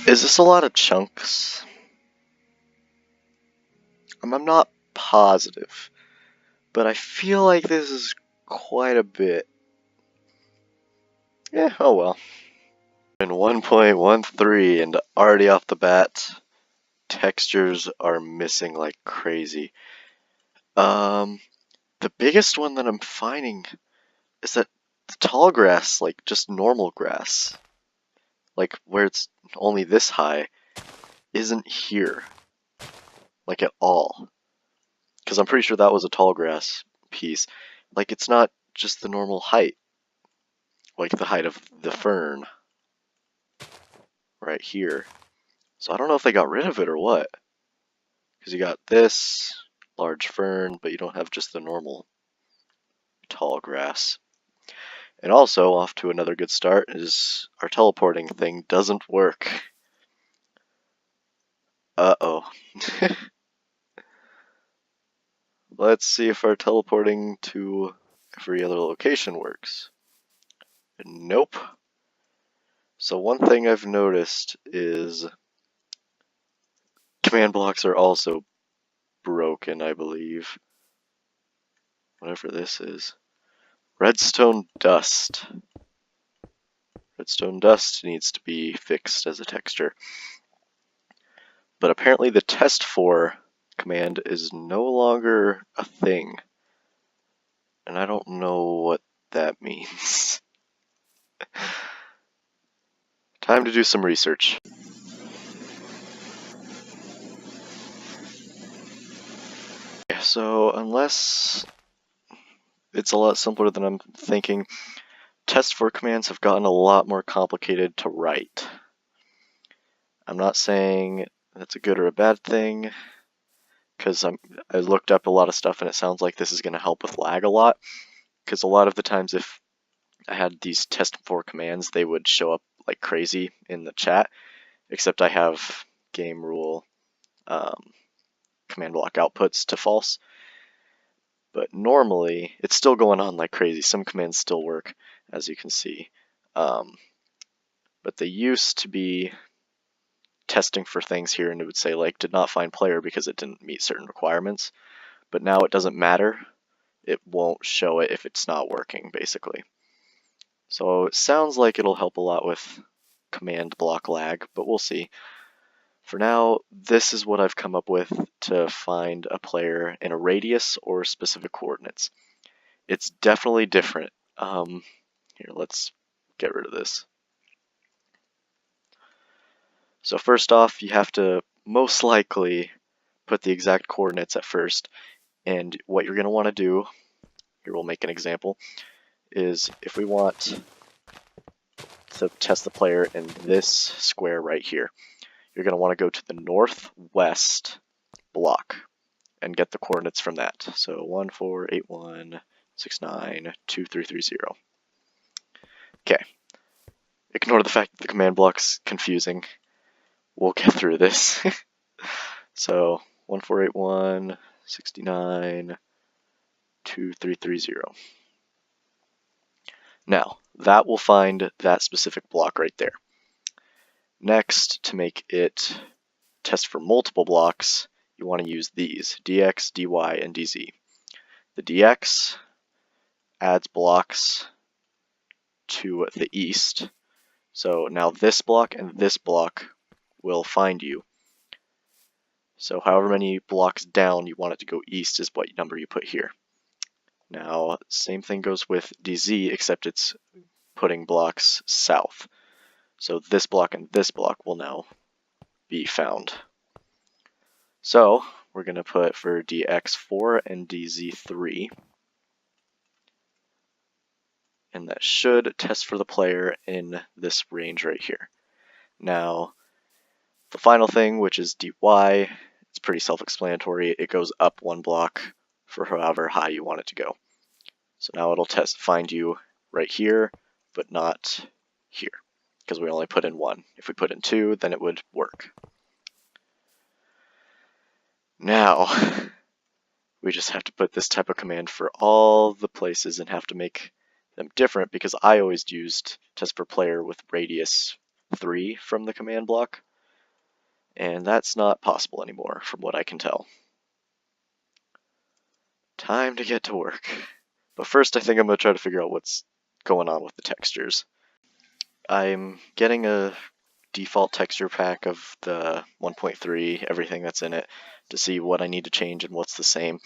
Is this a lot of chunks? I'm not positive, but I feel like this is quite a bit. Yeah, oh well. In 1.13, and already off the bat, textures are missing like crazy. The biggest one that I'm finding is that the tall grass, like just normal grass, like where it's only this high, isn't here, like at all. Because I'm pretty sure that was a tall grass piece. Like it's not just the normal height, like the height of the fern right here. So I don't know if they got rid of it or what. Because you got this large fern, but you don't have just the normal tall grass. And also, off to another good start, is our teleporting thing doesn't work. Uh-oh. Let's see if our teleporting to every other location works. Nope. So one thing I've noticed is command blocks are also broken, I believe. Whatever this is. Redstone dust. Redstone dust needs to be fixed as a texture. But apparently the test for command is no longer a thing. And I don't know what that means. Time to do some research. So unless it's a lot simpler than I'm thinking, test for commands have gotten a lot more complicated to write. I'm not saying that's a good or a bad thing, because I looked up a lot of stuff and it sounds like this is going to help with lag a lot, because a lot of the times if I had these test for commands, they would show up like crazy in the chat, except I have game rule command block outputs to false. But normally, it's still going on like crazy. Some commands still work, as you can see. But they used to be testing for things here, and it would say, like, did not find player because it didn't meet certain requirements. But now it doesn't matter. It won't show it if it's not working, basically. So it sounds like it'll help a lot with command block lag, but we'll see. For now, this is what I've come up with to find a player in a radius or specific coordinates. It's definitely different. Here, let's get rid of this. So first off, you have to most likely put the exact coordinates at first. And what you're going to want to do, here we'll make an example, is if we want to test the player in this square right here, you're going to want to go to the northwest block and get the coordinates from that. So 1481692330. Okay. Ignore the fact that the command block's confusing. We'll get through this. So 1481692330. Now, that will find that specific block right there. Next, to make it test for multiple blocks, you want to use these, dx, dy, and dz. The dx adds blocks to the east. So now this block and this block will find you. So however many blocks down you want it to go east is what number you put here. Now, same thing goes with dz, except it's putting blocks south. So this block and this block will now be found. So we're going to put for dx4 and dz3. And that should test for the player in this range right here. Now, the final thing, which is dy, it's pretty self-explanatory. It goes up one block for however high you want it to go. So now it'll find you right here, but not here, because we only put in one. If we put in two, then it would work. Now, we just have to put this type of command for all the places and have to make them different, because I always used test for player with radius 3 from the command block, and that's not possible anymore from what I can tell. Time to get to work. But first I think I'm going to try to figure out what's going on with the textures. I'm getting a default texture pack of the 1.3, everything that's in it, to see what I need to change and what's the same.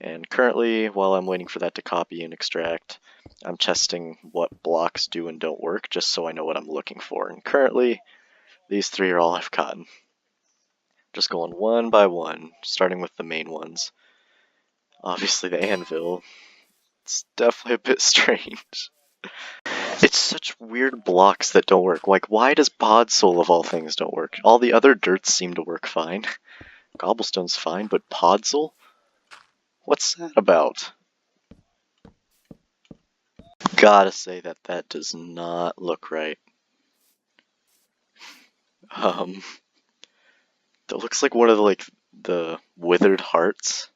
And currently, while I'm waiting for that to copy and extract, I'm testing what blocks do and don't work, just so I know what I'm looking for. And currently, these three are all I've gotten. Just going one by one, starting with the main ones. Obviously the anvil, it's definitely a bit strange. It's such weird blocks that don't work. Like, why does Podzol of all things don't work? All the other dirts seem to work fine. Cobblestone's fine, but Podzol? What's that about? Gotta say that does not look right. That looks like one of the withered hearts.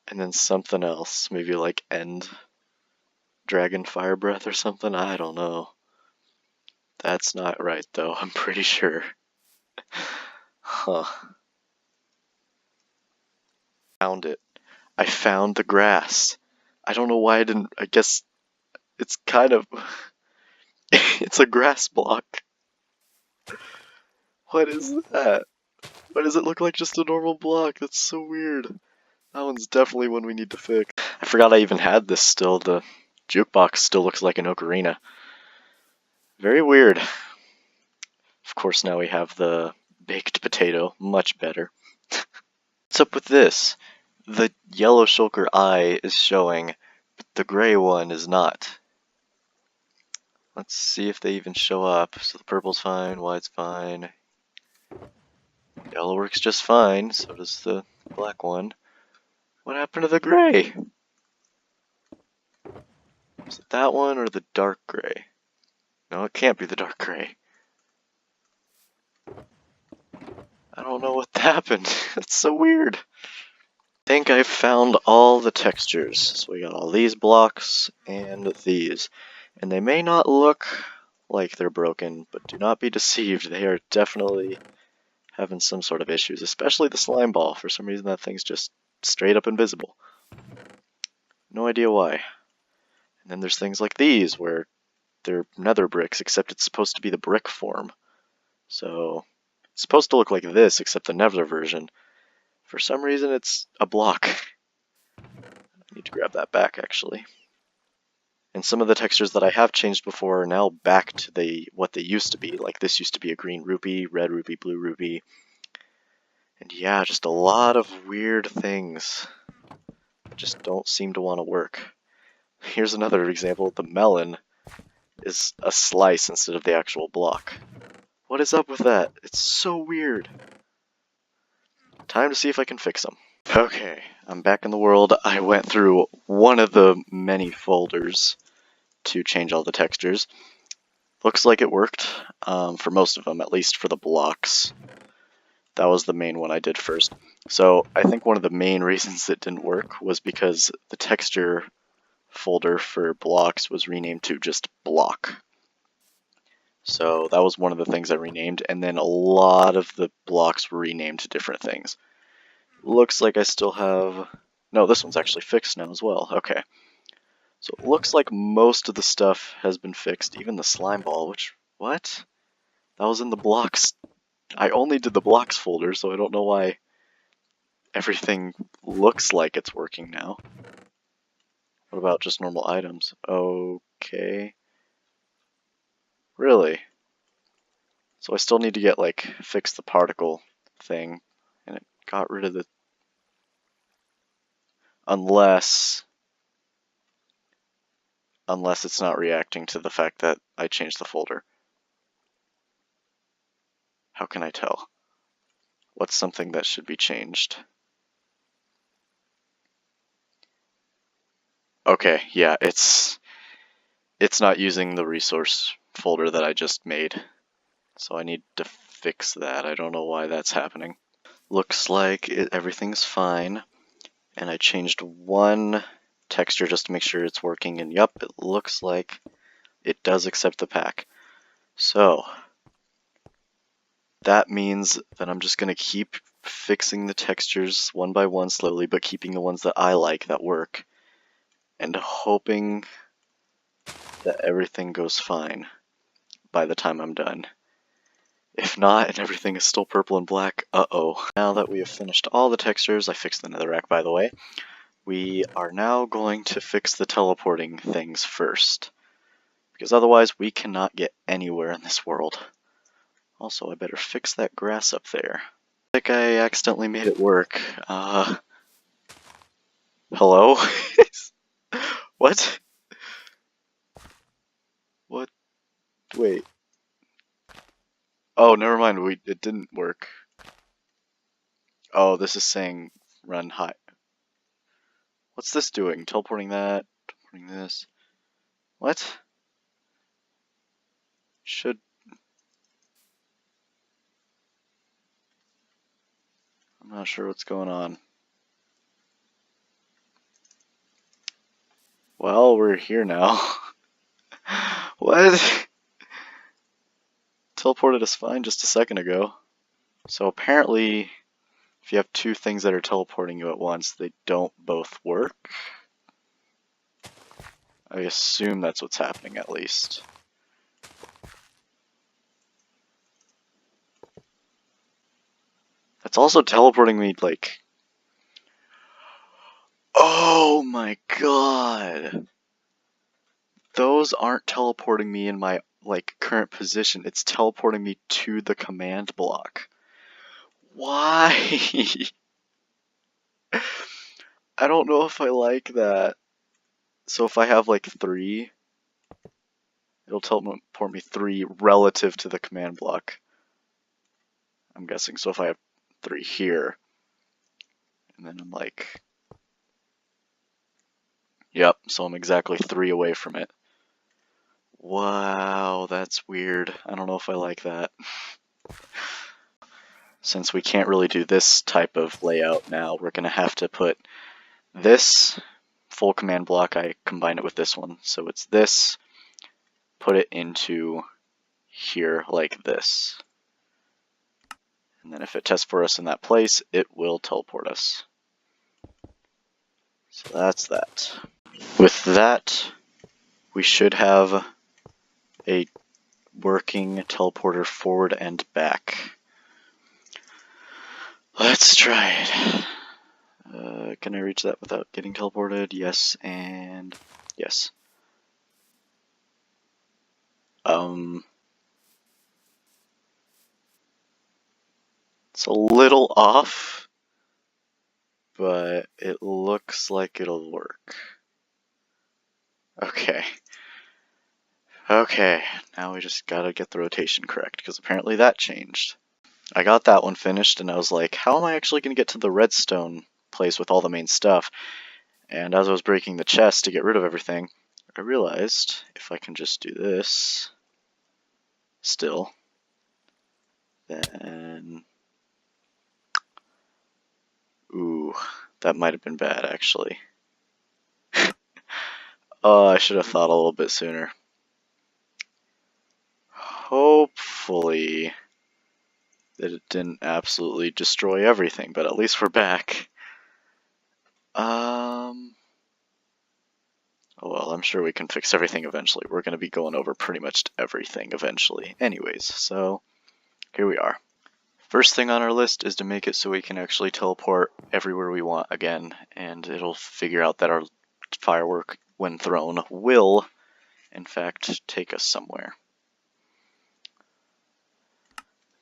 And then something else, maybe like end dragon fire breath or something, I don't know. That's not right though, I'm pretty sure. Huh. Found it. I found the grass. I don't know why I didn't, I guess it's kind of, it's a grass block. What is that? Why does it look like just a normal block? That's so weird. That one's definitely one we need to fix. I forgot I even had this still. The jukebox still looks like an ocarina. Very weird. Of course, now we have the baked potato. Much better. What's up with this? The yellow shulker eye is showing, but the gray one is not. Let's see if they even show up. So the purple's fine, white's fine. Yellow works just fine, so does the black one. What happened to the gray? Is it that one or the dark gray? No, it can't be the dark gray. I don't know what happened. That's so weird. I think I've found all the textures. So we got all these blocks and these. And they may not look like they're broken, but do not be deceived. They are definitely having some sort of issues, especially the slime ball. For some reason that thing's just straight up invisible. No idea why. And then there's things like these where they're nether bricks, except it's supposed to be the brick form. So it's supposed to look like this, except the nether version. For some reason it's a block. I need to grab that back actually. And some of the textures that I have changed before are now back to what they used to be. Like this used to be a green rupee, red rupee, blue rupee. And yeah, just a lot of weird things just don't seem to want to work. Here's another example. The melon is a slice instead of the actual block. What is up with that? It's so weird. Time to see if I can fix them. Okay, I'm back in the world. I went through one of the many folders to change all the textures. Looks like it worked for most of them, at least for the blocks. That was the main one I did first. So I think one of the main reasons it didn't work was because the texture folder for blocks was renamed to just block. So that was one of the things I renamed, and then a lot of the blocks were renamed to different things. Looks like I still have... No, this one's actually fixed now as well. Okay. So it looks like most of the stuff has been fixed, even the slime ball, which... What? That was in the blocks. I only did the blocks folder, so I don't know why everything looks like it's working now. What about just normal items? Okay. Really? So I still need to get, like, fix the particle thing, and it got rid of the... Unless it's not reacting to the fact that I changed the folder. How can I tell? What's something that should be changed? Okay, yeah, it's not using the resource folder that I just made. So I need to fix that. I don't know why that's happening. Looks like everything's fine. And I changed one texture just to make sure it's working. And yup, it looks like it does accept the pack. So that means that I'm just gonna keep fixing the textures one by one slowly, but keeping the ones that I like that work, and hoping that everything goes fine by the time I'm done. If not, and everything is still purple and black, uh-oh. Now that we have finished all the textures, I fixed the netherrack by the way, we are now going to fix the teleporting things first, because otherwise we cannot get anywhere in this world. Also, I better fix that grass up there. I think I accidentally made it work. Hello? What? What? Wait. Oh, never mind, it didn't work. Oh, this is saying run high. What's this doing? Teleporting that, teleporting this. What? I'm not sure what's going on. Well, we're here now. What? Teleported us fine just a second ago. So apparently, if you have two things that are teleporting you at once, they don't both work. I assume that's what's happening at least. That's also teleporting me like... Oh my god! Those aren't teleporting me in my current position, it's teleporting me to the command block. Why? I don't know if I like that. So if I have like 3, it'll teleport me 3 relative to the command block. I'm guessing. So if I have 3 here, and then I'm like, yep, so I'm exactly 3 away from it. Wow, that's weird. I don't know if I like that. Since we can't really do this type of layout now, we're gonna have to put this full command block, I combine it with this one. So it's this, put it into here like this. And then if it tests for us in that place, it will teleport us. So that's that. With that, we should have a working teleporter forward and back. Let's try it. Can I reach that without getting teleported? Yes, and yes. It's a little off, but it looks like it'll work. Okay. Okay, now we just gotta get the rotation correct, because apparently that changed. I got that one finished, and I was like, how am I actually gonna get to the redstone place with all the main stuff? And as I was breaking the chest to get rid of everything, I realized if I can just do this still, then... Ooh, that might have been bad, actually. Oh, I should have thought a little bit sooner. Hopefully that it didn't absolutely destroy everything, but at least we're back. Oh well, I'm sure we can fix everything eventually. We're going to be going over pretty much everything eventually anyways, so here we are. First thing on our list is to make it so we can actually teleport everywhere we want again, and it'll figure out that our firework, when thrown, will, in fact, take us somewhere.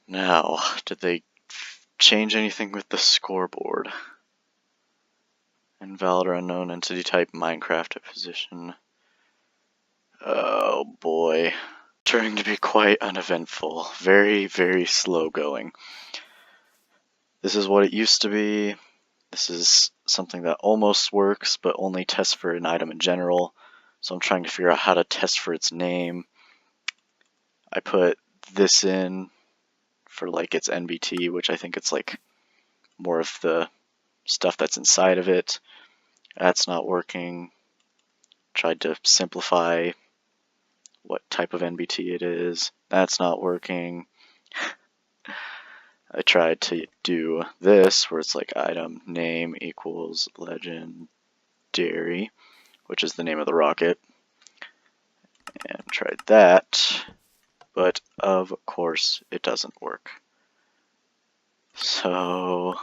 Now, did they change anything with the scoreboard? Invalid or unknown entity type Minecraft position. Oh boy. Turning to be quite uneventful. Very, very slow going. This is what it used to be. This is something that almost works, but only tests for an item in general. So I'm trying to figure out how to test for its name. I put this in for like its NBT, which I think it's like more of the stuff that's inside of it. That's not working. Tried to simplify what type of NBT it is. That's not working. I tried to do this where it's like item name equals legendary, which is the name of the rocket, and tried that, but of course it doesn't work. So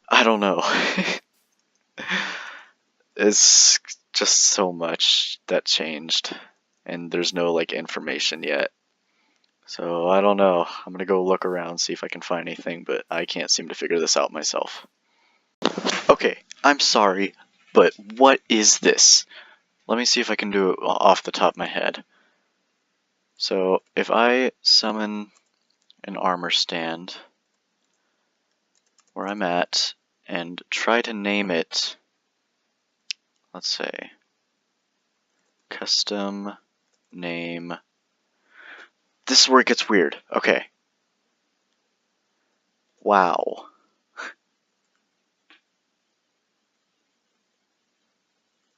I don't know. It's just so much that changed, and there's no like information yet. So I don't know. I'm gonna go look around, see if I can find anything, but I can't seem to figure this out myself. Okay, I'm sorry, but what is this? Let me see if I can do it off the top of my head. So if I summon an armor stand where I'm at and try to name it, let's say, custom name. This is where it gets weird. Okay. Wow.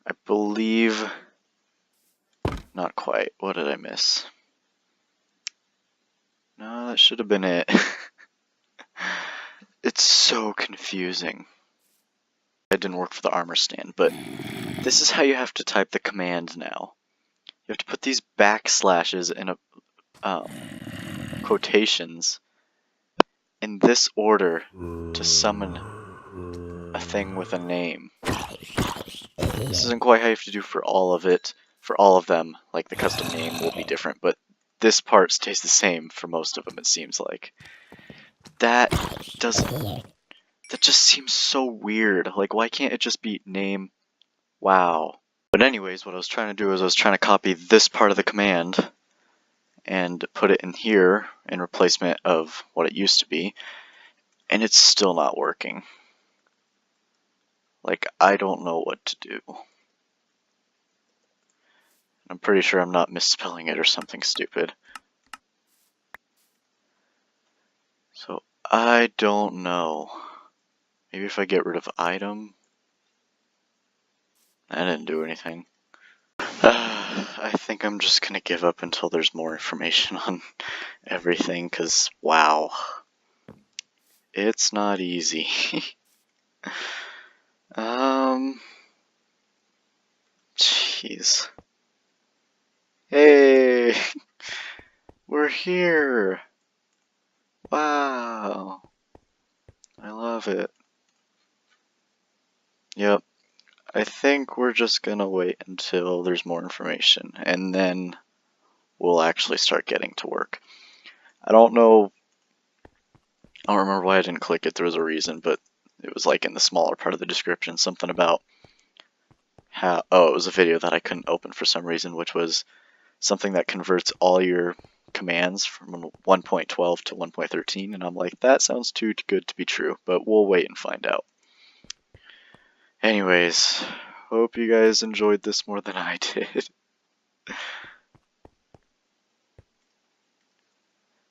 I believe... Not quite. What did I miss? No, that should have been it. It's so confusing. It didn't work for the armor stand, but this is how you have to type the command now. You have to put these backslashes in quotations in this order to summon a thing with a name. This isn't quite how you have to do for all of it. For all of them, like the custom name will be different, but this part stays the same for most of them, it seems like. That just seems so weird. Like, why can't it just be name? Wow. But anyways, what I was trying to do is I was trying to copy this part of the command and put it in here in replacement of what it used to be, and it's still not working. Like, I don't know what to do. I'm pretty sure I'm not misspelling it or something stupid. So, I don't know. Maybe if I get rid of item? That didn't do anything. I think I'm just gonna give up until there's more information on everything, cause wow. It's not easy. Jeez. Hey! We're here! Wow! I love it. Yep. I think we're just gonna wait until there's more information, and then we'll actually start getting to work. I don't know, I don't remember why I didn't click it, there was a reason, but it was like in the smaller part of the description, something about how, oh, it was a video that I couldn't open for some reason, which was something that converts all your commands from 1.12 to 1.13, and I'm like, that sounds too good to be true, but we'll wait and find out. Anyways, hope you guys enjoyed this more than I did.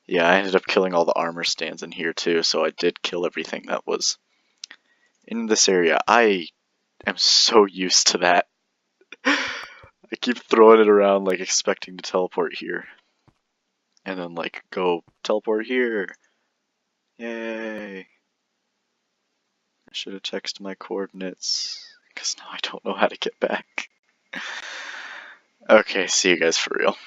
Yeah, I ended up killing all the armor stands in here too, so I did kill everything that was in this area. I am so used to that. I keep throwing it around like expecting to teleport here. And then like, go teleport here. Yay. I should have texted my coordinates, because now I don't know how to get back. Okay, see you guys for real.